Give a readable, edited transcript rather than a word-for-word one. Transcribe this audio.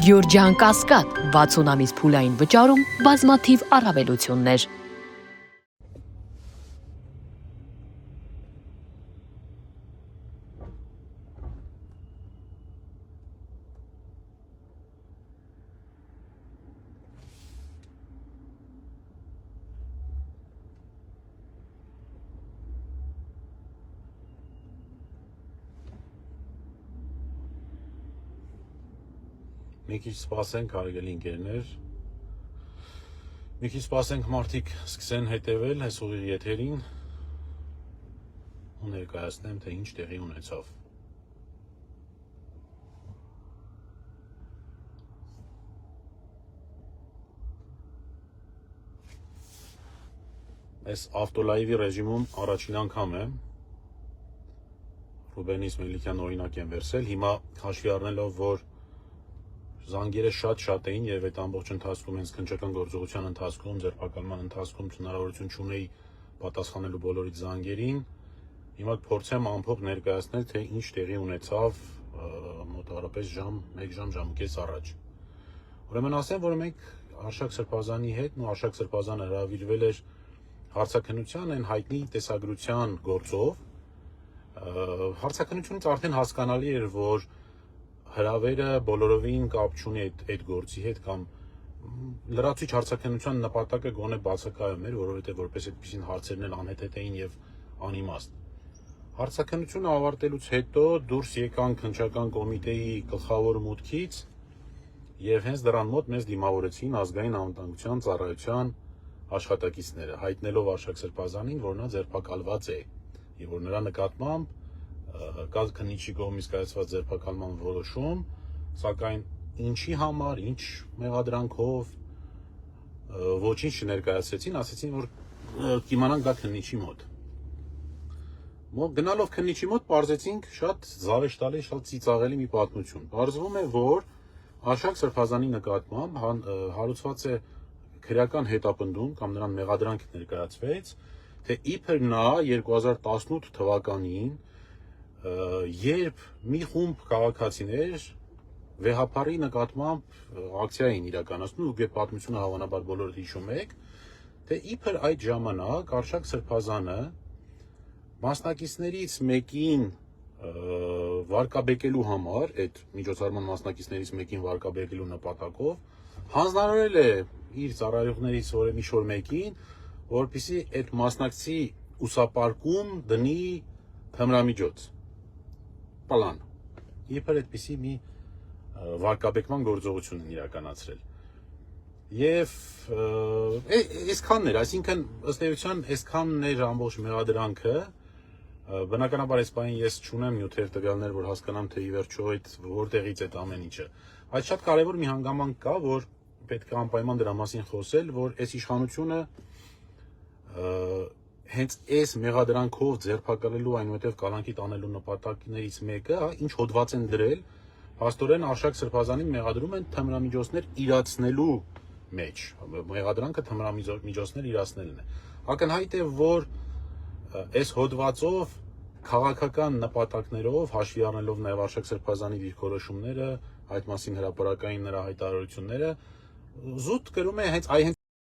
Գյորջյան Կասկադ 60 ամիս փուլային վճարում բազմաթիվ առավելություններ։ Մի քիչ սպասենք, հարգելի ընկերներ, մի քիչ սպասենք մարդիկ սկսեն հետևել այս ուղիղ եթերին ու ներկայացնեմ, թե ինչ տեղի ունեցավ։ Այս ավտոլայվի ռեժիմում առաջին անգամ է Ռուբեն Իսմայելյան օրինակ եմ վերցել, հիմա հաշվի առնելով, որ զանգերը շատ էին եւ այդ ամբողջ ընթացքում հենց քննչական գործողության ընթացքում, ձերբակալման ընթացքում հնարավորություն չունեի պատասխանելու բոլորի զանգերին։ Հիմա կփորձեմ ամփոփ ներկայացնել, թե ինչ տեղի ունեցավ մոտավորապես 1 ժամ ու կես առաջ։ Ուրեմն ասեմ, որ մենք Արշակ Սրբազանի հետ ու Արշակ Սրբազանը հրավիրվել էր հարցաքննության այն հայտնի տեսագրության գործով։ Հարցաքննությունից արդեն հասկանալի էր, որ հրավերը բոլորովին կապ չունի այդ գործի հետ կամ լրացուցիչ հարցաքննության նպատակը գոնե բացակայում էր, որովհետև որպես այդպիսին հարցերն էլ անհեթեթ էին եւ անիմաստ։ Հարցաքննությունը ավարտելուց հետո դուրս եկանք քննչական կոմիտեի գլխավոր մուտքից եւ հենց դրան մոտ մեզ դիմավորեցին ազգային անվտանգության ծառայության աշխատակիցները, հայտնելով Արշակ Սրբազանին, որ նա ձերբակալված է եւ որ նրա նկատմամբ կա քննիչի կողմից կայացված ձերբակալման որոշում, սակայն ինչի համար, ինչ մեղադրանքով ոչինչ չներկայացրեցին, ասեցին, որ կիմանանք դա քննիչի մոտ։ Գնալով քննիչի մոտ պարզեցինք շատ զավեշտալի, շատ ծիծաղելի մի պատմություն։ Պարզվում է, որ Արշակ Սրբազանի նկատմամբ հարուցված է քրեական հետապնդում կամ նրան մեղադրանք ներկայացվեց, թե իբր նա 2018 թվականին երբ մի խումբ քաղաքացիներ վեհապարի նկատմամբ ակցիա էին իրականացնում, ու այդ պատմությունը հավանաբար բոլորդ հիշում եք, թե իբր այդ ժամանակ Արշակ Սրբազանը մասնակիցներից մեկին վարկաբեկելու համար, այդ միջոցառման մասնակիցներից մեկին վարկաբեկելու նպատակով հանձնարարել է իր ծառայողներից մի շոր մեկին, որպեսզի այդ մասնակցի ուսապարկում դնի թմրամիջոց։ Պլան։ Իբր այդպիսի մի վարկաբեկման գործողություն են իրականացրել։ Եվ այսքանն էր, այսինքն ըստ էության այսքանն էր ամբողջ մեղադրանքը։ Բնականաբար այս պահին ես չունեմ նյութեր տվյալներ, որ հասկանամ, թե ի վերջո որտեղից այդ ամեն ինչը։ Բայց շատ կարևոր մի հանգամանք կա, որ պետք է անպայման դրա մասին խոսել, որ այս իշխանությունը հենց այս մեղադրանքով ձերբակալելու, այնուհետև կալանքի տանելու նպատակներից մեկը, ինչ հոդված են դրել, փաստորեն Արշակ Սրբազանին մեղադրում են թմրամիջոցներ իրացնելու մեջ։ Մեղադրանքը թմրամիջոցներ իրացնելն է։ Ակնհայտ է, որ այս հոդվածով քաղաքական նպատակներով, հաշվի առնելով նաև Արշակ Սրբազանի դիրքորոշումները, այդ մասին հրապարակային նրա հայտարարությունները, զուտ կրում է հենց